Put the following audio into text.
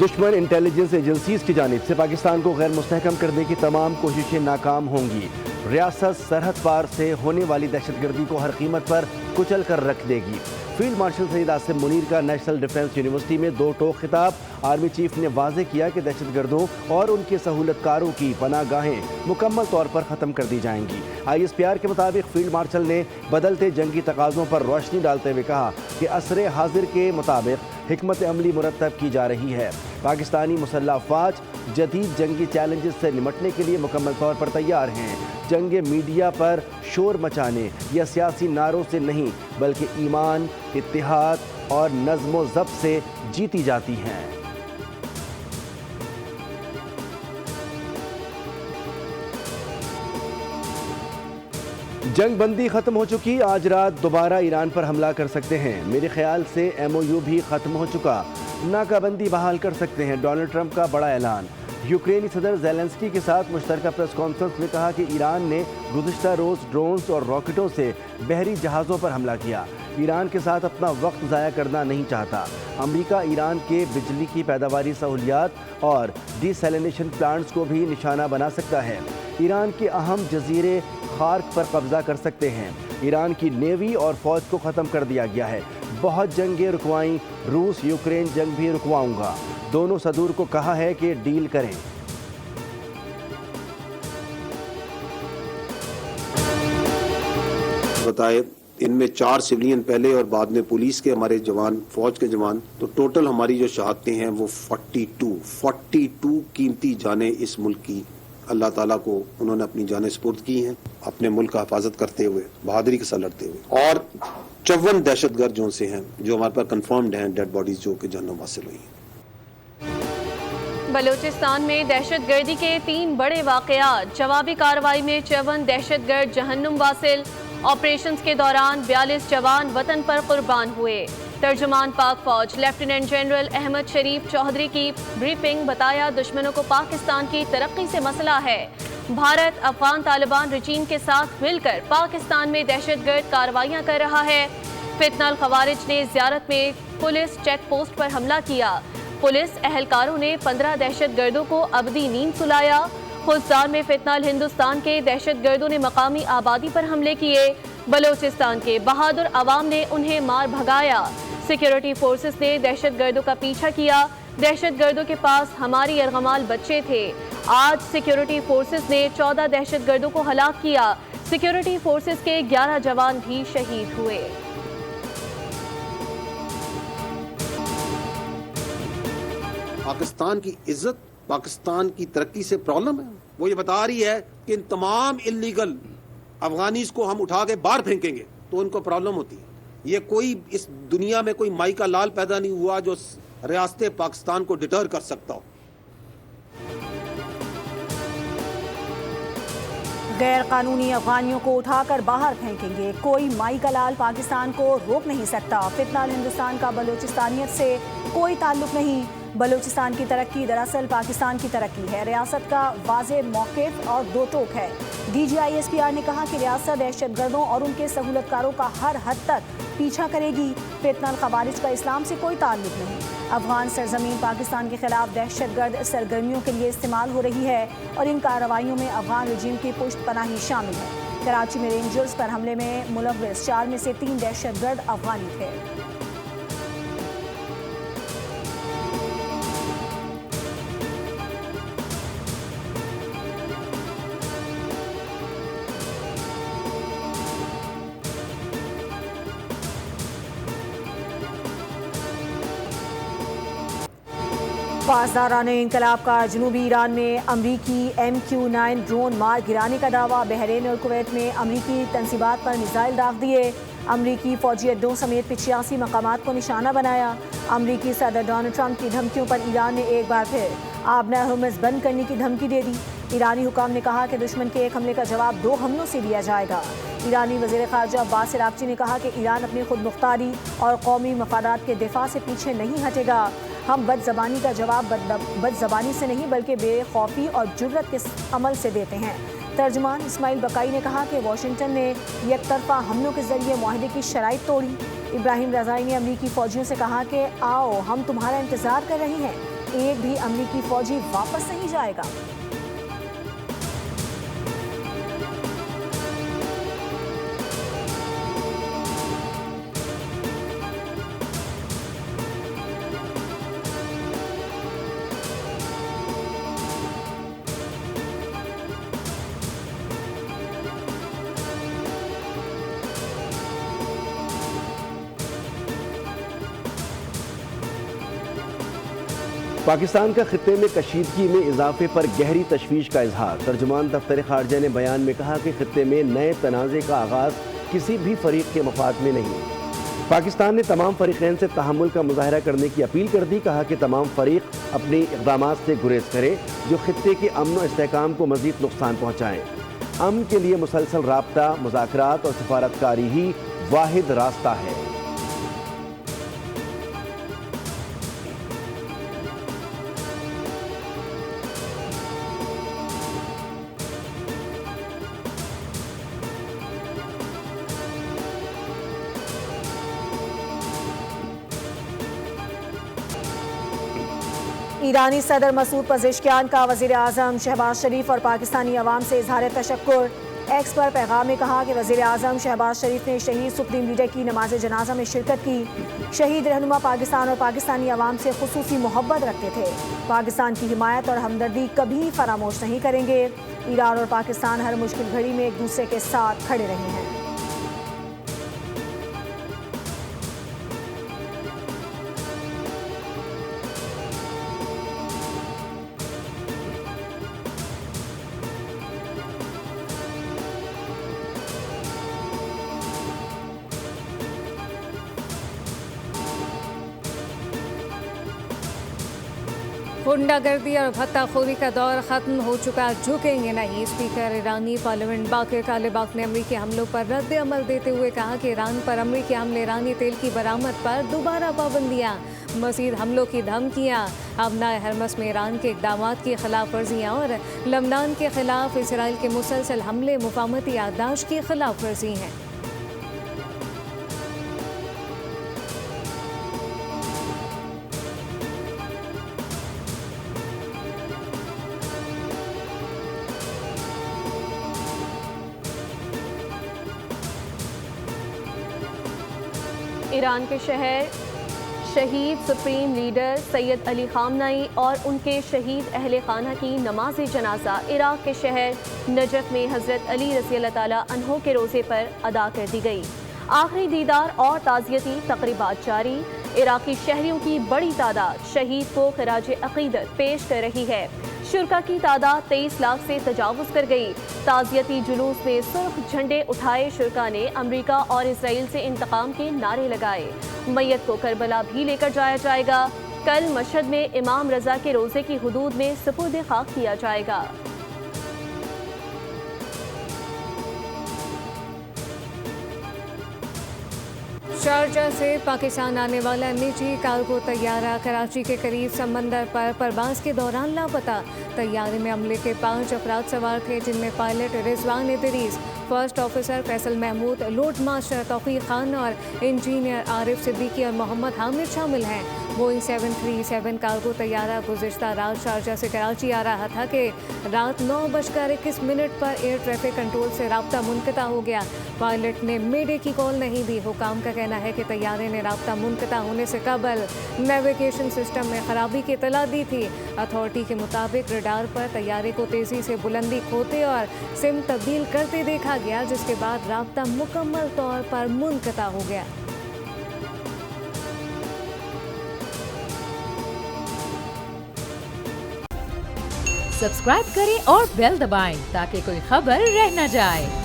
दुश्मन intelligence agencies की जानिब से पाकिस्तान को गैर मुस्तहकम करने की तमाम कोशिशें नाकाम होंगी। रियासत सरहद पार से होने वाली दहशतगर्दी को हर कीमत पर कुचल कर रख देगी। फील्ड मार्शल सईद आसिम मुनीर का नेशनल डिफेंस यूनिवर्सिटी में 2 टोक खिताब। आर्मी चीफ ने वाज़े किया कि दहशतगर्दों और उनके सहूलतकारों की पनाहगाहें मुकम्मल तौर पर ख़त्म कर दी जाएंगी। ISPR के मुताबिक फील्ड मार्शल ने बदलते जंगी तकाज़ों पर रोशनी डालते हुए कहा कि असरे हाजिर के मुताबिक हिकमत अमली मुरतब की जा रही है। पाकिस्तानी मुसल्लह अफवाज जदीद जंगी चैलेंजेस से निमटने के लिए मुकम्मल तौर पर तैयार हैं। जंगे मीडिया पर शोर मचाने या सियासी नारों से नहीं बल्कि ईमान, इत्तिहाद और नज़्म व ज़ब्त से जीती जाती हैं। जंग बंदी ख़त्म हो चुकी, आज रात दोबारा ईरान पर हमला कर सकते हैं। मेरे ख्याल से MOU भी ख़त्म हो चुका, नाकाबंदी बहाल कर सकते हैं। डोनाल्ड ट्रंप का बड़ा ऐलान। यूक्रेनी सदर ज़ेलेंस्की के साथ मुश्तरका प्रेस कॉन्फ्रेंस में कहा कि ईरान ने गुज़िश्ता रोज़ ड्रोन्स और रॉकेटों से बहरी जहाज़ों पर हमला किया। ईरान के साथ अपना वक्त ज़ाया करना नहीं चाहता। अमेरिका ईरान के बिजली की पैदावारी सहूलियात और डिसैलिनेशन प्लांट्स को भी निशाना बना सकता है। ईरान के अहम जजीरे खार्क पर कब्जा कर सकते हैं। ईरान की नेवी और फौज को ख़त्म कर दिया गया है। बहुत जंगें रुकवाईं, रूस यूक्रेन जंग भी रुकवाऊंगा। दोनों सदूर को कहा है कि डील करें। बताए इनमें 4 सिविलियन पहले और बाद में पुलिस के हमारे जवान, फौज के जवान, तो टोटल हमारी जो शहादतें हैं वो 42 कीमती जानें इस मुल्क की अल्लाह ताला को उन्होंने अपनी जानें सुपुर्द की हैं, अपने मुल्क का हिफाजत करते हुए, बहादुरी के साथ लड़ते हुए। और 54 दहशतगर्द जो से हैं जो हमारे पास कंफर्म्ड हैं, डेड बॉडीज जो कि जहन्नुम हासिल हुई हैं। बलूचिस्तान में दहशतगर्दी के 3 बड़े वाक़यात। जवाबी कार्रवाई में 54 दहशतगर्द जहन्नुम वासिल। ऑपरेशंस के दौरान 42 जवान वतन पर कुर्बान हुए। तर्जुमान पाक फौज लेफ्टिनेंट जनरल अहमद शरीफ चौधरी की ब्रीफिंग। बताया दुश्मनों को पाकिस्तान की तरक्की से मसला है। भारत अफगान तालिबान रजीम के साथ मिलकर पाकिस्तान में दहशतगर्द कार्रवाइयां कर रहा है। फितनल खवारिज ने ज़ियारत में पुलिस चेक पोस्ट पर हमला किया। पुलिस एहलकारों ने 15 दहशतगर्दों को अबदी नींद सुलाया। खुजदार में फितनल हिंदुस्तान के दहशतगर्दों ने मकामी आबादी पर हमले किए। बलोचिस्तान के बहादुर अवाम ने उन्हें मार भगाया। सिक्योरिटी फोर्सेस ने दहशतगर्दों का पीछा किया। दहशतगर्दों के पास हमारी यरगमाल बच्चे थे। आज सिक्योरिटी फोर्सेस ने 14 दहशतगर्दों को हलाक किया। सिक्योरिटी फोर्सेस के 11 जवान भी शहीद हुए। पाकिस्तान की इज्जत, पाकिस्तान की तरक्की से प्रॉब्लम है। वो ये बता रही है कि इन तमाम इल्लीगल अफगानीज को हम उठा के बाहर फेंकेंगे तो उनको प्रॉब्लम होती है। ये कोई इस दुनिया में कोई माई का लाल पैदा नहीं हुआ जो रियासत पाकिस्तान को डिटर कर सकता हो। गैर कानूनी अफगानियों को उठाकर बाहर फेंकेंगे, कोई माई का लाल पाकिस्तान को रोक नहीं सकता। फितनल हिंदुस्तान का बलूचिस्तानियत से कोई ताल्लुक नहीं। बलूचिस्तान की तरक्की दरअसल पाकिस्तान की तरक्की है। रियासत का वाज़े मौक़िफ़ और 2 टोक है। DG ISPR ने कहा कि रियासत दहशतगर्दों और उनके सहूलतकारों का हर हद तक पीछा करेगी। फितनल खवारिज का इस्लाम से कोई ताल्लुक नहीं। अफगान सरजमीन पाकिस्तान के खिलाफ दहशतगर्द सरगर्मियों के लिए इस्तेमाल हो रही है और इन कार्रवाइयों में अफगान रजीम की पुष्ट पनाही शामिल है। कराची में रेंजर्स पर हमले में मुलव्विस 4 में से 3 दहशतगर्द अफगानी थे। पासदारान इनकलाब का जनूबी ईरान में अमरीकी MQ-9 ड्रोन मार गिराने का दावा। बहरीन और कुवैत में अमरीकी तंसीबात पर मिसाइल दाग दिए। अमरीकी फौजी अड्डों समेत 85 मकामात को निशाना बनाया। अमरीकी सदर डोनाल्ड ट्रंप की धमकियों पर ईरान ने एक बार फिर आबना हुर्मुज़ बंद करने की धमकी दे दी। ईरानी हुकाम ने कहा कि दुश्मन के एक हमले का जवाब 2 हमलों से दिया जाएगा। ईरानी वज़ीर ख़ारजा अब्बास अराग़ची ने कहा कि ईरान अपनी खुद मुख्तारी और कौमी मफादात के दिफा से पीछे नहीं हटेगा। हम बदज़बानी का जवाब बदज़बानी से नहीं बल्कि बेखौफी और जुर्रत के अमल से देते हैं। तर्जुमान इस्माइल बकाई ने कहा कि वाशिंगटन ने एकतरफा हमलों के जरिए मुआहदे की शराइत तोड़ी। इब्राहिम रज़ाई ने अमरीकी फ़ौजियों से कहा कि आओ हम तुम्हारा इंतज़ार कर रहे हैं। एक भी अमरीकी फौजी वापस नहीं जाएगा। पाकिस्तान का खित्ते में कशीदगी में इजाफे पर गहरी तशवीश का इजहार। तर्जुमान दफ्तर खारजा ने बयान में कहा कि खित्ते में नए तनाज़े का आगाज़ किसी भी फरीक के मफाद में नहीं। पाकिस्तान ने तमाम फरीक़ैन से तहम्मुल का मुजाहरा करने की अपील कर दी। कहा कि तमाम फरीक अपने इक़दामात से गुरेज करें जो खित्ते के अमन व इस्तेहकाम को मज़ीद नुकसान पहुँचाएँ। अमन के लिए मुसलसल राब्ता, मुज़ाकरात और सफारतकारी ही वाहिद रास्ता है। ईरानी सदर मसूद पज़ेश्कियान का वज़ीर आज़म शहबाज शरीफ और पाकिस्तानी अवाम से इज़हार तशक्कुर। एक्स पर पैगाम में कहा कि वज़ीर आज़म शहबाज शरीफ ने शहीद सुप्रीम लीडर की नमाज जनाजा में शिरकत की। शहीद रहनुमा पाकिस्तान और पाकिस्तानी अवाम से खुसूसी मोहब्बत रखते थे। पाकिस्तान की हिमायत और हमदर्दी कभी फरामोश नहीं करेंगे। ईरान और पाकिस्तान हर मुश्किल घड़ी में एक दूसरे के साथ खड़े रहे हैं। गुंडागर्दी और भत्ताखोरी का दौर ख़त्म हो चुका, झुकेंगे नहीं। स्पीकर ईरानी पार्लियामेंट बाकर कालिबाफ ने अमरीकी हमलों पर रद्द अमल देते हुए कहा कि ईरान पर अमरीकी हमले, ईरानी तेल की बरामद पर दोबारा पाबंदियाँ, मज़ीद हमलों की धमकियाँ, अबनाए हरमस में ईरान के इक़दामात की खिलाफ वर्जियाँ और लबनान के खिलाफ इसराइल के मुसलसल हमले मुफाहमती याददाश्त की खिलाफ वर्जी हैं। ईरान के शहर शहीद सुप्रीम लीडर सैयद अली खामनाई और उनके शहीद अहले खाना की नमाज जनाजा इराक के शहर नजफ में हज़रत अली रज़ी अल्लाह ताला अन्हो के रोज़े पर अदा कर दी गई। आखिरी दीदार और ताज़ियती तक़रीबात जारी। इराकी शहरियों की बड़ी तादाद शहीद को खिराज अक़ीदत पेश कर रही है। शुरका की तादाद 23 लाख से तजावुज़ कर गई। ताज़ियती जुलूस में सुर्ख झंडे उठाए शुरका ने अमरीका और इसराइल से इंतकाम के नारे लगाए। मैयत को करबला भी लेकर जाया जाएगा। कल मशहद में इमाम रज़ा के रोज़े की हुदूद में सुपुर्द खाक किया जाएगा। शारजा से पाकिस्तान आने वाला निजी कार्गो तैयारा कराची के करीब समंदर पर परवाज़ के दौरान लापता। तैयारे में अमले के 5 अफराद सवार थे, जिनमें pilot Rizwan Idrees, first officer Faisal Mehmood, load master Taufeeq Khan और इंजीनियर आरिफ सिद्दीकी और मोहम्मद हामिद शामिल हैं। बोइंग 737 कार्गो तैयारा गुज़िश्ता रात शारजा से कराची आ रहा था कि रात 9:21 पर एयर ट्रैफिक कंट्रोल से राब्ता मुनक़ता हो गया। पायलट ने मेडे की कॉल नहीं दी। हुकाम का कहना है कि तैयारे ने राब्ता मुनक़ता होने से कबल नेविगेशन सिस्टम में ख़राबी की इत्तला दी थी। अथॉरिटी के मुताबिक रडार पर तैयारे को तेज़ी से बुलंदी खोते और सिम तब्दील करते देखा गया, जिसके बाद राब्ता मुकम्मल तौर पर मुनक़ता हो गया। सब्सक्राइब करें और बेल दबाएं ताकि कोई खबर रह न जाए।